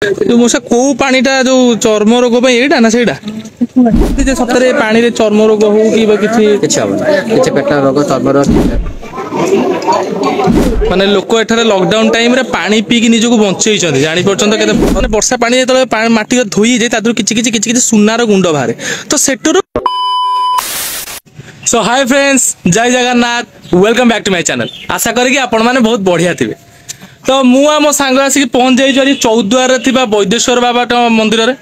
जो मोसा को पानीटा जो चर्म रोग एटा ना सेटा सतरे पानी रे चर्म रोग हो कि किसी पेट रोग चर्म रोग माने लोक एठारे लॉकडाउन टाइम रे पानी पी के निजको बंचई छथि जानि परचंत केते माने वर्षा पानी जेतले माटी धोई जे तादु किछि सुनार गुंड बाहरे तो सेटरो। सो हाय फ्रेंड्स, जय Jagannath, welcome back to my channel. आशा करी कि आपण माने बहुत बढ़िया थिबे। तो मु आम सांग आसिक पहुंच जाई चौद्वार रे थिबा वैद्येश्वर बाबा मंदिर रे।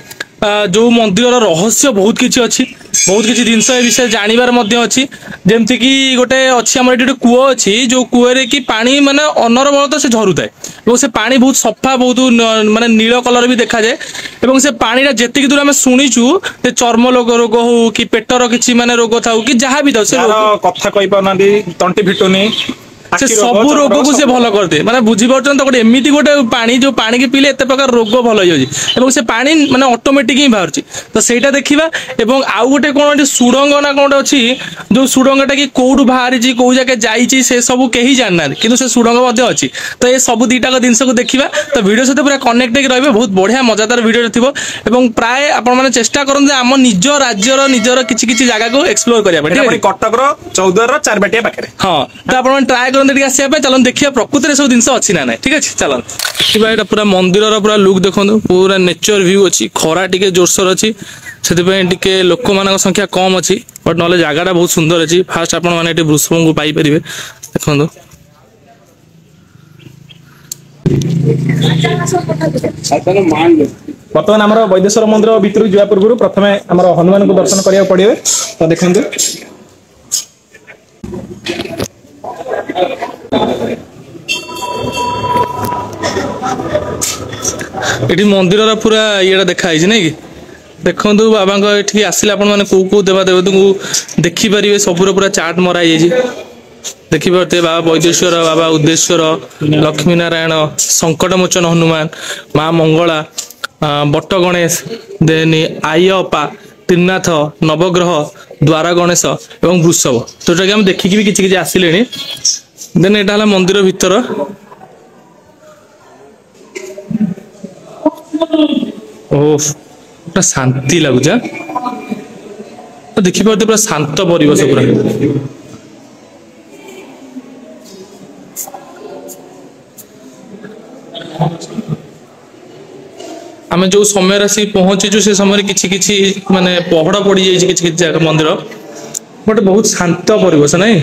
जो मंदिर रहस्य बहुत किसी अच्छी, बहुत किसी जिनस ए विषय जानवर अच्छी। जमती कि गोटे अच्छी आम ये कूओ अच्छी, जो कूए कि पानी माने अनरबल तो से झरू थाए और से पानी बहुत सफा, बहुत माने नील कलर भी देखा जाए। और से पानी जी दूर आम शुणीचु चर्म रोग हो कि पेटर किसी माने रोग था कि जहाँ भी था कथा कहि पाना तंटी फिटुनी से सब रोग को से भल करदे। माने बुझी परछन तो गोटे एमिति गोटे पानी जो पानी के पीले एते प्रकार रोग भल हो जाई एवं से पानी माने ऑटोमेटिक ही बाहरची। तो सेटा देखिबा एवं आउ गोटे कोन सुडंग ना कोन अछि, जो सुडंगटा कि कोउडु बाहरी छी को जाके जाईची से सब केही जानना, किंतु से सुडंग मध्ये अछि। तो ए सब दीटा को जिंस को देखिबा तो वीडियो सते पूरा कनेक्ट के रहबे। बहुत बढ़िया मजादार वीडियो थिबो एवं प्राय आपण माने चेष्टा करन जे आम निज राज्यर निजर किछि किछि जगह को एक्सप्लोर करिया पड़े। कटक रो 14 रो 4 बाटिया पाखरे हां, तो आपण ट्राई चलो देखिए प्रकृति सब जिन अच्छी ना ना। ठीक अच्छे चलो देखा यहाँ पूरा मंदिर पूरा लुक देखो, पूरा नेचर व्यू अच्छी। खरा टी जोरसोर अच्छी से लोक मान संख्या कम अच्छी, बट ना जगह बहुत सुंदर अच्छी। फास्ट आपण मैंने वृषभ को पाइपर देखो। बर्तमान आम वैद्येश्वर मंदिर भीतर जावा पूर्व प्रथम आम हनुमान को दर्शन करा पड़े। तो देखते ये मंदिर पूरा ये देखाई नहीं कि देखो बाबा ये आसिले आपण मैंने कौ देवा देवता को देखिपारे सबूर पूरा चार्ट मराई देखिपे। बाबा वैद्येश्वर, बाबा उद्देश्वर, लक्ष्मी नारायण, संकट मोचन हनुमान, माँ मंगला, बट गणेश, देन आई अपा, त्रिनाथ, नवग्रह, द्वारा गणेश एवं वृषभ। तो आम देखिकी भी किसी आसिले। देन यहाँ मंदिर भीतर पूरा शांति लगुच। तो देखिए पूरा शांत परिवेश पूरा। आम जो समय आसिक पहुंचीचु से समय किछि किछि माने पहड़ पड़ जाइए किछि किछि जगह मंदिर, बट बहुत शांत परिवेश नहीं।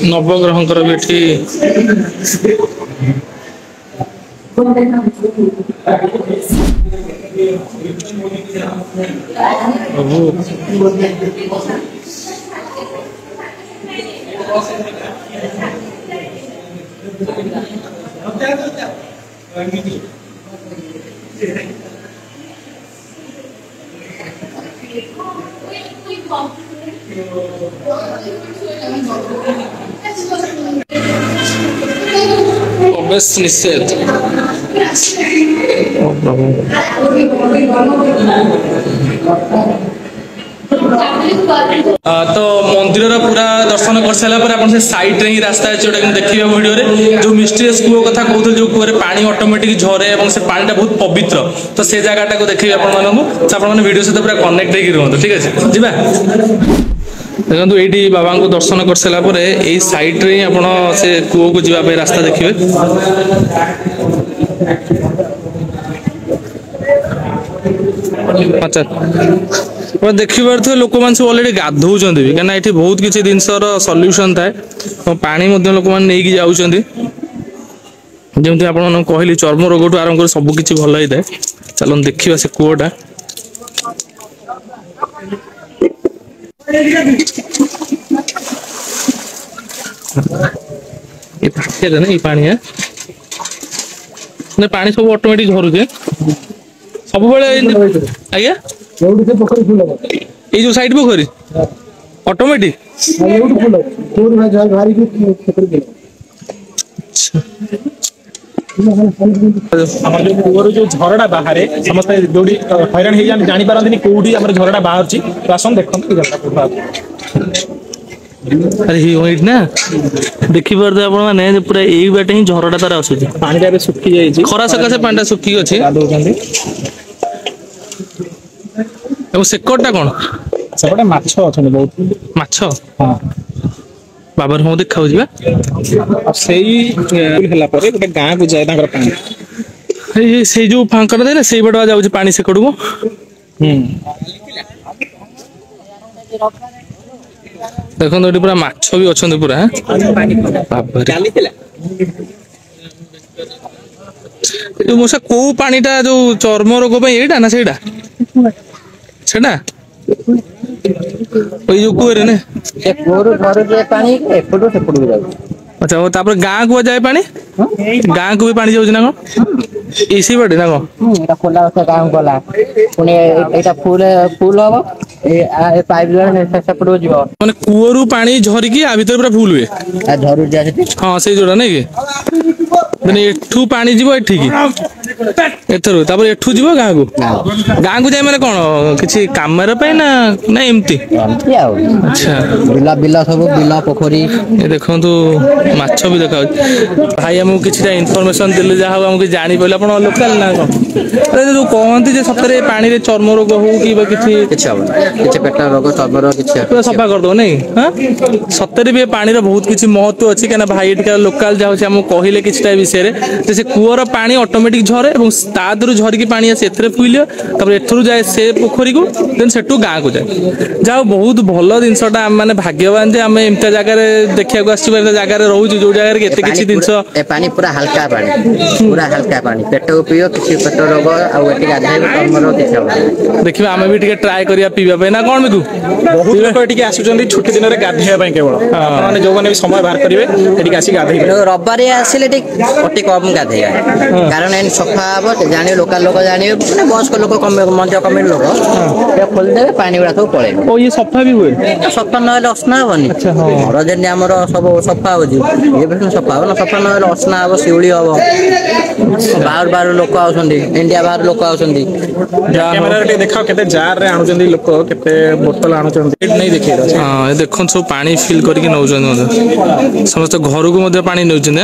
नवग्रह भी निषेध। तो मंदिर पूरा दर्शन कर सारा से साइड रे ही रास्ता अच्छे देखिए वीडियो रे। जो मिस्टीरियस कूओ कथा कहते जो कूए पानी ऑटोमेटिक झरे और से पानी बहुत पवित्र। तो से जगह को देखिए आपने वीडियो सहित पूरा कनेक्ट होकर रुहतु। ठीक है जी देखो ये बाबा को दर्शन कर सारापर यही साइड रे आप से कूओ को जावाई रास्ता देखिए। अच्छा देखी पारे लोक मैंने सब अलरेडी गाधौं भी कहीं ये बहुत किसी जिनसर सल्यूशन थाए। पानी लोक मैंने नहीं जाऊँगी जमी आप कहली चर्म रोग ठूँ आरंभ कर सबकि भल होता है। चलो देखा से कूटा ये पाखे ना ये पानी है पानी सब ऑटोमेटिक झरुचे सब बेले आज्ञा ये जो साइड पोखरी ऑटोमेटिक ଆମର ଯୋଉ କୂଅରୁ ଯୋଉ ଝରଟା ବାହାରେ ସମସ୍ତେ ଯୋଉଠି ହଇରାଣ ହେଇଯାନ୍ତି ଜାଣିପାରନ୍ତିନି କୋଉଠି ଆମର ଝରଟା ବାହାରୁଛି ତ ଆସନ୍ତୁ ଦେଖନ୍ତୁ ଏ ଝରଟା କୋଉଠି ବାହାରୁଛି। अरे ये ना देखी पारे आपण माने पूरा एई बाटे ही झरटा तार आसुची ପାଣିଟା ଏବେ ଶୁଖି ଯାଇଛି खरा सकाशे पांडा सुखी अछि ଗାଧଉଛନ୍ତି एवं सेकटटा कोन ସେପଟେ ମାଛ ଅଛନ୍ତି ବହୁତ माछ ହଁ बाबर हम देखाउ जिबा ଆଉ ସେଇ ହେଲା ପରେ ଗୋଟେ ଗାଁକୁ ଯାଏ ତାଙ୍କର ପାଣି ସେଇ ଯୋଉ ଫାଙ୍କଟା ଦେଲେ ସେଇ ବାଟ ଯାଉଛି ପାଣି ସେକଡକୁ ଦେଖନ୍ତୁ ଏଠି ପୁରା ମାଛ ବି ଅଛନ୍ତି ପୁରା ଯୋଉ ମଶା କୋଉ ପାଣିଟା ଯୋଉ ଚର୍ମ ରୋଗ ପାଇଁ ଏଇଟା ନା ସେଇଟା ସେଟା ଏଇ ଯୋଉ କୂଅରେ ନା अच्छा वो तापर गाँ को जाए पानी गाँ को भी पानी जाउछि ना को इसी बाटे ना को এটা খোলা আছে গাଁ গলা পুনি এটা ফুল ফুল হবো ए पाइप द्वारा सेपटो जीव माने कूअरू पानी झरिकी आ भीतर पूरा फुल हुए आ झरु जा सेठी हां से जोड़ा नै के माने एठू पानी जीव एठी की एथरो तापर एठू जीव गाँ को जाय माने कोन किछि कामर पे ना एम्ति एम्ति आ अच्छा बिला बिला सब बिला पोखरी ये देखंतु माछ भी देखा भाई हमको किछटा इन्फॉर्मेशन दिले जा हम जानि पइला आपण लोकल ना को अरे जो कहंती जे सतरे पानी रे चर्म रोग हो कि बा किछि किछ आबो किछ पेट रोग चर्म रोग किछ पूरा सफा कर दो नहीं हां सतरे भी पानी रे बहुत किछि महत्व अछि केना भाई एटिका लोकल जाउ छै हम कहिले किछटा विषय रे जे से कुओर पानी ऑटोमेटिक झरे एवं तादरु झरिकी पानी आसे एथरे फुइले तब एथरु जाय से पोखरी को देन सेटू गां को जाय जाओ बहुत भलो दिनसटा हम माने भाग्यवान जे हम एमता जगह रे देखिया को आसी बार जगह रे रहू जो जगह रे केते किछि दिनस ए पानी पूरा हल्का पानी पेट को पियो किछि पेट रोग आ एटी गाधे चर्म रोग किछ आबो देखिबा हम भी टिके ट्राई करिया पीबा पे ना कोन बिकु ବହୁତ ଲୋକ ଏଠିକି ଆସୁଛନ୍ତି ଛୁଟି ଦିନରେ ଗାଧେଇବା ପାଇଁ କେବଳ ମାନେ ଯୋଉମାନେ ବି ସମୟ ବାହାର କରିବେ ଏଠିକି ଆସି ଗାଧେଇବେ ରବିବାରେ ଆସିଲେ ଅତି କମ ଗାଧେଇବା କାରଣ ଏନ ସଫା ହବ ଜାଣିବେ ଲୋକାଲ ଲୋକ ଜାଣିବେ ମାନେ ବୟସ୍କ ଲୋକ ମନ୍ଦିର କମିଟି ଲୋକ ଖୋଲିଦେବେ ପାଣି ଗୁଡା ସବୁ ପଳେଇବ ओ ये सफा भी हुए ସଫା ନହେଲେ ଅସନା ହବନି ଘର ଯେମିତି ଆମର ସବୁ ସଫା ହଉଛି ଇଏ ବି ସଫା ହବ ନା ସଫା ନହେଲେ ଅସନା ହବ ଶିଉଳି ହବ ବାହାରୁ ଲୋକ ଆଉଛନ୍ତି ଇଣ୍ଡିଆ ବାହାରୁ ଲୋକ ଆଉଛନ୍ତି କ୍ୟାମେରାରେ ଟିକେ ଦେଖାଅ କେତେ ଜାର ରେ ଆଣୁଛନ୍ତି ଲୋକ କେତେ ବୋତଲ ଆଣୁଛନ୍ତି ନେଇ ଦେଖେଇ ଦଉଛି हां ये देखन सब पानी फिल करके नौजन समस्त घर को मध्य पानी नौजन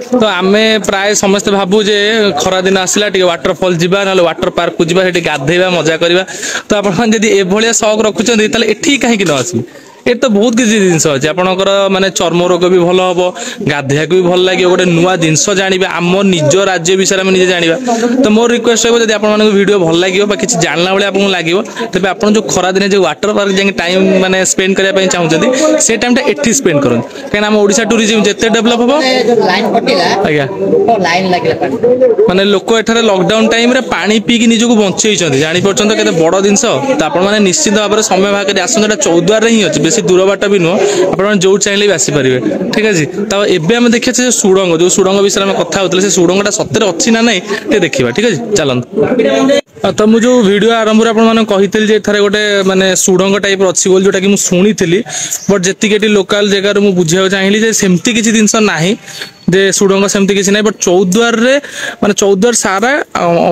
तो आमे प्राय समस्त भाबू जे खरा दिन आसला टिके वाटरफॉल जिबा ना वाटर पार्क को जिबा हेटी गाधेबा मजा करबा तो आपण जदी ए भलिया शौक रखुचंदी ताले एठी काहे कि न आसी ए तो बहुत किसी जिनस अच्छे आपणकर माने चर्म रोग भी भल हम गाधेया भी भल लगे गोटे नुआ जिनस जाना आम निज राज्य विषय में निजे जाना तो मोर रिक्वेस्ट रही जब आप वीडियो भल लगे किसी जानला भाई आपको लगे तेज आप जो खरा दिन जो वाटर पार्क जाए टाइम माने स्पेंड करने चाहते से टाइम एठी स्पेंड करें कहीं ओडिशा टूरिज्म जिते डेभलप हम आज्ञा माने लोक एठारे लॉकडाउन टाइम रे पानी पीकी निजको बंचई जानी पार्छन केते बड़ जिनस तो आप निश्चित भाव में समय बाहर कर आसता चौद्वार ही अच्छे बेसी दूर बाट भी नुह आप जो चाहिए भी आसीपारे ठीक अच्छे तो एवं देखिए सुड़ंग जो सुड़ंग विषय में कथा होते से सुड़ंगटा सत्य अच्छी ना नहीं ये देखा ठीक अच्छे चलते तो मुझे वीडियो आरंभ कही थे गोटे माने सुड़ंग टाइप अच्छी बोल जोटा कि मुझे शुणी बट जी लोकाल जगह मुझे बुझा चाहिए सेमती किसी जिनस ना जे सुड़ंग सेमती किसी ना बट चौद्वार रे माने चौद्वार सारा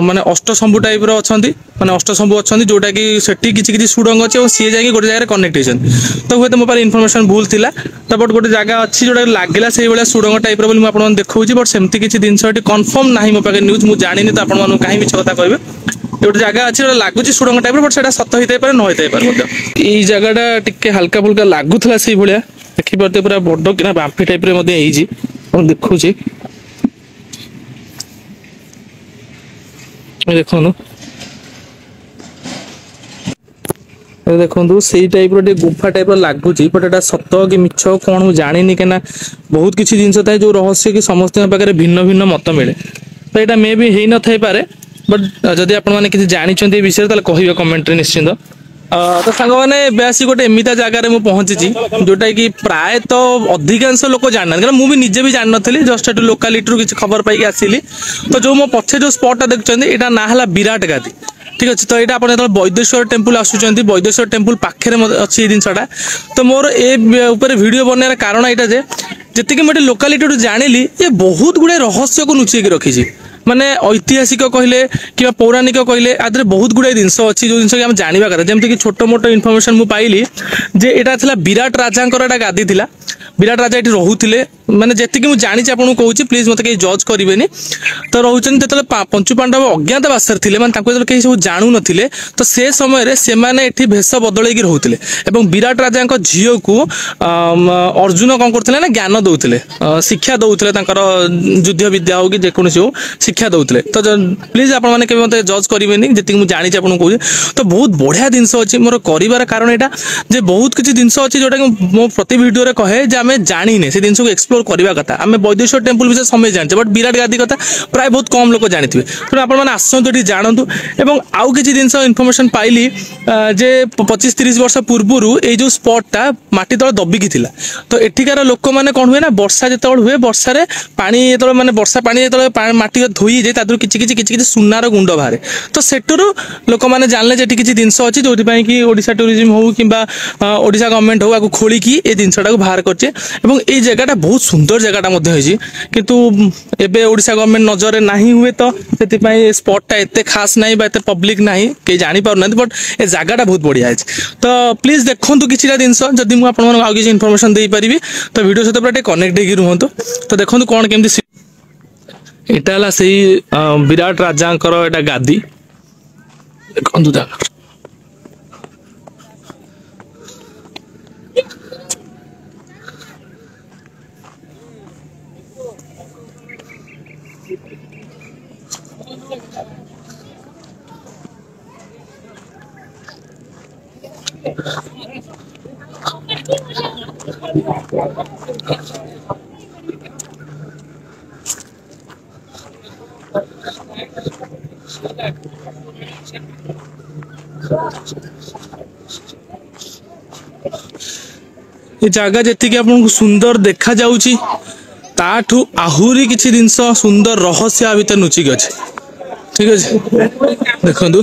माने अष्टशंभु टाइप रो अछंती माने अष्टशंभु अछंती जोटा कि सेठी किछि किछि सुड़ंग अछि और सी जाई गोटे जगह कनेक्ट होछन तो हुए तो मो पर इन्फॉर्मेशन भूल थिला तो बट गोटे जगह अछि जोटा लागिला सेही बेला सुड़ंग टाइप रो बोली म आपन देखौछि बट सेमती किछि दिन सटी कंफर्म नाही मो पाके न्यूज़ मु जानिनी तो आपन मानु काहे मिछ कथा कहबे ଗୋଟେ ଜାଗା ଅଛି ଗୋଟେ ଲାଗୁଛି ସୁଡ଼ଙ୍ଗ ଟାଇପର ବଟ୍ ସେଟା ସତ ହେଇଥାଇ ପାରେ ନ ହେଇଥାଇ ପାରେ ମଧ୍ୟ। ଏଇ ଜାଗାଟା ଟିକେ ହାଲକା ଫୁଲକା ଲାଗୁଥିଲା ସେଇ ଭଳିଆ ଦେଖିପାରୁଥିବେ ପୁରା ବଡ କିନା ବାମ୍ଫି ଟାଇପରେ ମଧ୍ୟ ହେଇଛି ମୁଁ ଦେଖୁଛି ଦେଖନ୍ତୁ ଦେଖନ୍ତୁ ସେଇ ଟାଇପର ଟିକେ ଗୁମ୍ଫା ଟାଇପର ଲାଗୁଛି ବଟ୍ ଏଟା ସତ କି ମିଛ କଣ ମୁଁ ଜାଣିନି କାହିଁକିନା ବହୁତ କିଛି ଜିନିଷ ଥାଏ ଯୋଉ ରହସ୍ୟ କି ସମସ୍ତଙ୍କ ପାଖରେ ଭିନ୍ନ ଭିନ୍ନ ମତ ମିଳେ ତ ଏଇଟା ମେ ବି ହେଇନଥାଇପାରେ ବଟ୍ ଯଦି ଆପଣମାନେ କିଛି ଜାଣିଛନ୍ତି ଏ ବିଷୟରେ ତାହେଲେ କହିବେ କମେଣ୍ଟରେ ନିଶ୍ଚିନ୍ତ। ତ ସାଙ୍ଗମାନେ ଏବେ ଆସି ଗୋଟେ ଏମିତିଆ ଜାଗାରେ ମୁଁ ପହଞ୍ଚିଛି ଯୋଉଟା କି ପ୍ରାୟତଃ ଅଧିକାଂଶ ଲୋକ ଜାଣିନାହାନ୍ତି କାରଣ ମୁଁ ବି ନିଜେ ବି ଜାଣିନଥିଲି ଜଷ୍ଟ ଏଠୁ ଲୋକାଲିଟିରୁ କିଛି ଖବର ପାଇକି ଆସିଲି। ତ ଯୋଉ ମୋ ପଛେ ଯୋଉ ସ୍ପଟଟା ଦେଖୁଛନ୍ତି ଏଇଟା ନାଁ ହେଲା ବିରାଟ ଗାଦି ঠিক ଅଛି। ତ ଏଇଟା ଆପଣ ଯେତେବେଳେ ବୈଦେଶ୍ୱର ଟେମ୍ପଲ ଆସୁଛନ୍ତି ବୈଦେଶ୍ୱର ଟେମ୍ପଲ ପାଖରେ ଅଛି ଏଇ ଜିନିଷଟା। ତ ମୋର ଏ ଉପରେ ଭିଡ଼ିଓ ବନେଇବାର କାରଣ ଏଇଟା ଯେ ଯେତିକି ମୁଁ ଏଠି ଲୋକାଲିଟିରୁ ଜାଣିଲି ଯେ ବହୁତ ଗୁଡ଼ାଏ ରହସ୍ୟକୁ ଲୁଚେଇକି ରଖିଛି ମାନେ ଐତିହାସିକ କହିଲେ କିମ୍ବା ପୌରାଣିକ କହିଲେ ଆଦେହରେ ବହୁତ ଗୁଡ଼ାଏ ଜିନିଷ ଅଛି ଯେଉଁ ଜିନିଷ କି ଆମେ ଜାଣିବା କଥା ଯେମିତିକି ଛୋଟ ମୋଟ ଇନଫର୍ମେସନ୍ ମୁଁ ପାଇଲି ଯେ ଏଇଟା ଥିଲା ବିରାଟ ରାଜାଙ୍କର ଏଇଟା ଗାଦି ଥିଲା ବିରାଟ ରାଜା ଏଠି ରହୁଥିଲେ ମାନେ ଯେତିକି ମୁଁ ଜାଣିଛି ଆପଣଙ୍କୁ କହୁଛି ପ୍ଲିଜ୍ ମୋତେ କେହି ଜଜ୍ କରିବେନି। ତ ରହୁଛନ୍ତି ଯେତେବେଳେ ପଞ୍ଚୁ ପାଣ୍ଡବ ଅଜ୍ଞାତବାସରେ ଥିଲେ ମାନେ ତାଙ୍କୁ ଯେତେବେଳେ କେହି ସବୁ ଜାଣୁନଥିଲେ ତ ସେ ସମୟରେ ସେମାନେ ଏଠି ଭେଷ ବଦଳେଇକି ରହୁଥିଲେ ଏବଂ ବିରାଟ ରାଜାଙ୍କ ଝିଅକୁ ଅର୍ଜୁନ କ'ଣ କରୁଥିଲେ ନା ଜ୍ଞାନ ଦଉଥିଲେ ଶିକ୍ଷା ଦଉଥିଲେ ତାଙ୍କର ଯୁଦ୍ଧ ବିଦ୍ୟା ହଉ କି ଯେକୌଣସି ହଉ ଶିକ୍ଷା ଦଉଥିଲେ। ତ ପ୍ଲିଜ୍ ଆପଣମାନେ କେବେ ମୋତେ ଜଜ୍ କରିବେନି ଯେତିକି ମୁଁ ଜାଣିଛି ଆପଣଙ୍କୁ କହୁଛି। ତ ବହୁତ ବଢ଼ିଆ ଜିନିଷ ଅଛି ମୋର କରିବାର କାରଣ ଏଇଟା ଯେ ବହୁତ କିଛି ଜିନିଷ ଅଛି ଯୋଉଟାକି ମୁଁ ପ୍ରତି ଭିଡ଼ିଓରେ କହେ ଯେ ଆମେ ଜାଣିନେ ସେ ଜିନିଷକୁ ଏକ୍ସପ୍ଲୋର କରିବା କଥା। ଆମେ ବୈଦେଶ୍ୱର ଟେମ୍ପଲ ବିଷୟରେ ସମୟ ଜାଣିଛେ ବଟ୍ ବିରାଟ ଗାଦି କଥା ପ୍ରାୟ ବହୁତ କମ୍ ଲୋକ ଜାଣିଥିବେ ତେଣୁ ଆପଣମାନେ ଆସନ୍ତୁ ଏଠି ଜାଣନ୍ତୁ। ଏବଂ ଆଉ କିଛି ଜିନିଷ ଇନଫର୍ମେସନ୍ ପାଇଲି ଯେ 25-30 ବର୍ଷ ପୂର୍ବରୁ ଏଇ ଯେଉଁ ସ୍ପଟଟା ମାଟି ତଳେ ଦବିକି ଥିଲା। ତ ଏଠିକାର ଲୋକମାନେ କ'ଣ ହୁଏ ନା ବର୍ଷା ଯେତେବେଳେ ହୁଏ ବର୍ଷାରେ ପାଣି ଯେତେବେଳେ ମାନେ ବର୍ଷା ପାଣି ଯେତେବେଳେ ମାଟି ଧୋଇଯାଏ ତା ଦେହରୁ କିଛି କିଛି ସୁନାର ଗୁଣ୍ଡ ବାହାରେ। ତ ସେଠୁରୁ ଲୋକମାନେ ଜାଣିଲେ ଯେ ଏଠି କିଛି ଜିନିଷ ଅଛି ଯୋଉଥିପାଇଁ କି ଓଡ଼ିଶା ଟୁରିଜିମ୍ ହଉ କିମ୍ବା ଓଡ଼ିଶା ଗଭର୍ଣ୍ଣମେଣ୍ଟ ହଉ ଆକୁ ଖୋଳିକି ଏ ଜିନିଷଟାକୁ ବାହାର କରିଛେ ଏବଂ ଏଇ ଜାଗାଟା ବହୁତ ସୁନ୍ଦର ଜାଗାଟା ମଧ୍ୟ ହେଇଛି କିନ୍ତୁ ଏବେ ଓଡ଼ିଶା ଗଭର୍ଣ୍ଣମେଣ୍ଟ ନଜରରେ ନାହିଁ ହୁଏ ତ ସେଥିପାଇଁ ଏ ସ୍ପଟଟା ଏତେ ଖାସ୍ ନାହିଁ ବା ଏତେ ପବ୍ଲିକ ନାହିଁ କେହି ଜାଣିପାରୁନାହାନ୍ତି ବଟ୍ ଏ ଜାଗାଟା ବହୁତ ବଢ଼ିଆ ହେଇଛି। ତ ପ୍ଲିଜ୍ ଦେଖନ୍ତୁ କିଛିଟା ଜିନିଷ ଯଦି ମୁଁ ଆପଣମାନଙ୍କୁ ଆଉ କିଛି ଇନଫର୍ମେସନ୍ ଦେଇପାରିବି ତ ଭିଡ଼ିଓ ସହିତ ପୁରା ଟିକେ କନେକ୍ଟ ହେଇକି ରୁହନ୍ତୁ। ତ ଦେଖନ୍ତୁ କ'ଣ କେମିତି ଏଇଟା ହେଲା ସେଇ ବିରାଟ ରାଜାଙ୍କର ଏଇଟା ଗାଦି ଦେଖନ୍ତୁ ଜାଗା ଏ ଜାଗା ଯେତିକି ଆପଣଙ୍କୁ ସୁନ୍ଦର ଦେଖାଯାଉଛି ତାଠୁ ଆହୁରି କିଛି ଜିନିଷ ସୁନ୍ଦର ରହସ୍ୟ ଆ ଭିତରେ ଲୁଚିକି ଅଛି। ଠିକ ଅଛି ଦେଖନ୍ତୁ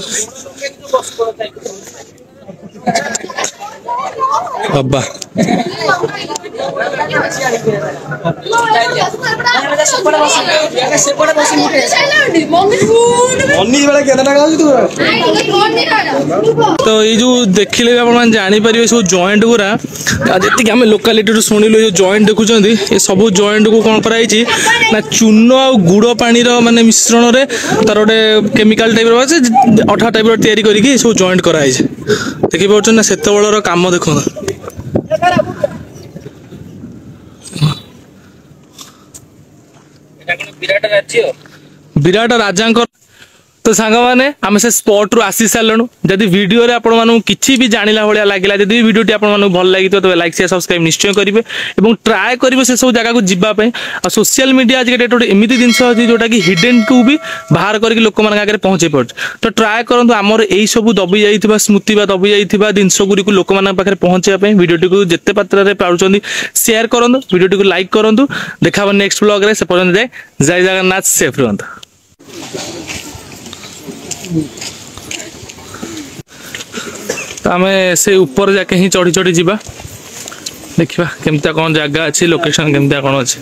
ବାବା ତ ଏଇ ଯୋଉ ଦେଖିଲେ ବି ଆପଣମାନେ ଜାଣିପାରିବେ ସବୁ ଜଏଣ୍ଟ ଗୁରା ଯେତିକି ଆମେ ଲୋକାଲିଟିରୁ ଶୁଣିଲୁ ଏ ଜଏଣ୍ଟ ଦେଖୁଛନ୍ତି ଏ ସବୁ ଜଏଣ୍ଟକୁ କ'ଣ କରାଯାଇଛି ନା ଚୂନ ଆଉ ଗୁଡ଼ ପାଣିର ମାନେ ମିଶ୍ରଣରେ ତାର ଗୋଟେ କେମିକାଲ ଟାଇପର ଅଛି ଅଠା ଟାଇପର ତିଆରି କରିକି ସବୁ ଜଏଣ୍ଟ କରାଯାଇଛି। ଦେଖିପାରୁଛନ୍ତି ନା ସେତେବେଳର କାମ ଦେଖନ୍ତୁ। ବିରାଟ ରାଜାଙ୍କର ତ ସାଙ୍ଗମାନେ ଆମେ ସେ ସ୍ପଟରୁ ଆସି ସାରିଲୁଣୁ। ଯଦି ଭିଡ଼ିଓରେ ଆପଣମାନଙ୍କୁ କିଛି ବି ଜାଣିଲା ଭଳିଆ ଲାଗିଲା ଯଦି ଭିଡ଼ିଓଟି ଆପଣମାନଙ୍କୁ ଭଲ ଲାଗିଥିବ ତେବେ ଲାଇକ୍ ସେୟାର ସବସ୍କ୍ରାଇବ୍ ନିଶ୍ଚୟ କରିବେ ଏବଂ ଟ୍ରାଏ କରିବେ ସେସବୁ ଜାଗାକୁ ଯିବା ପାଇଁ। ଆଉ ସୋସିଆଲ ମିଡ଼ିଆ ଆଜିକା ଡେଟ୍ ଗୋଟେ ଏମିତି ଜିନିଷ ଅଛି ଯୋଉଟାକି ହିଡେନ୍କୁ ବି ବାହାର କରିକି ଲୋକମାନଙ୍କ ଆଗରେ ପହଞ୍ଚେଇ ପାରୁଛି। ତ ଟ୍ରାଏ କରନ୍ତୁ ଆମର ଏଇସବୁ ଦବି ଯାଇଥିବା ସ୍ମୃତି ବା ଦବି ଯାଇଥିବା ଜିନିଷଗୁଡ଼ିକୁ ଲୋକମାନଙ୍କ ପାଖରେ ପହଞ୍ଚାଇବା ପାଇଁ ଭିଡ଼ିଓଟିକୁ ଯେତେ ମାତ୍ରାରେ ପାରୁଛନ୍ତି ସେୟାର କରନ୍ତୁ ଭିଡ଼ିଓଟିକୁ ଲାଇକ୍ କରନ୍ତୁ। ଦେଖା ହବ ନେକ୍ସଟ ବ୍ଲଗରେ ସେ ପର୍ଯ୍ୟନ୍ତ ଜୟ ଜଗନ୍ନାଥ ସେଫ୍ ରୁହନ୍ତୁ। ତ ଆମେ ସେ ଉପର ଯାକେ ହିଁ ଚଢ଼ି ଚଢ଼ି ଯିବା ଦେଖିବା କେମିତିଆ କ'ଣ ଜାଗା ଅଛି ଲୋକେସନ୍ କେମିତିଆ କ'ଣ ଅଛି।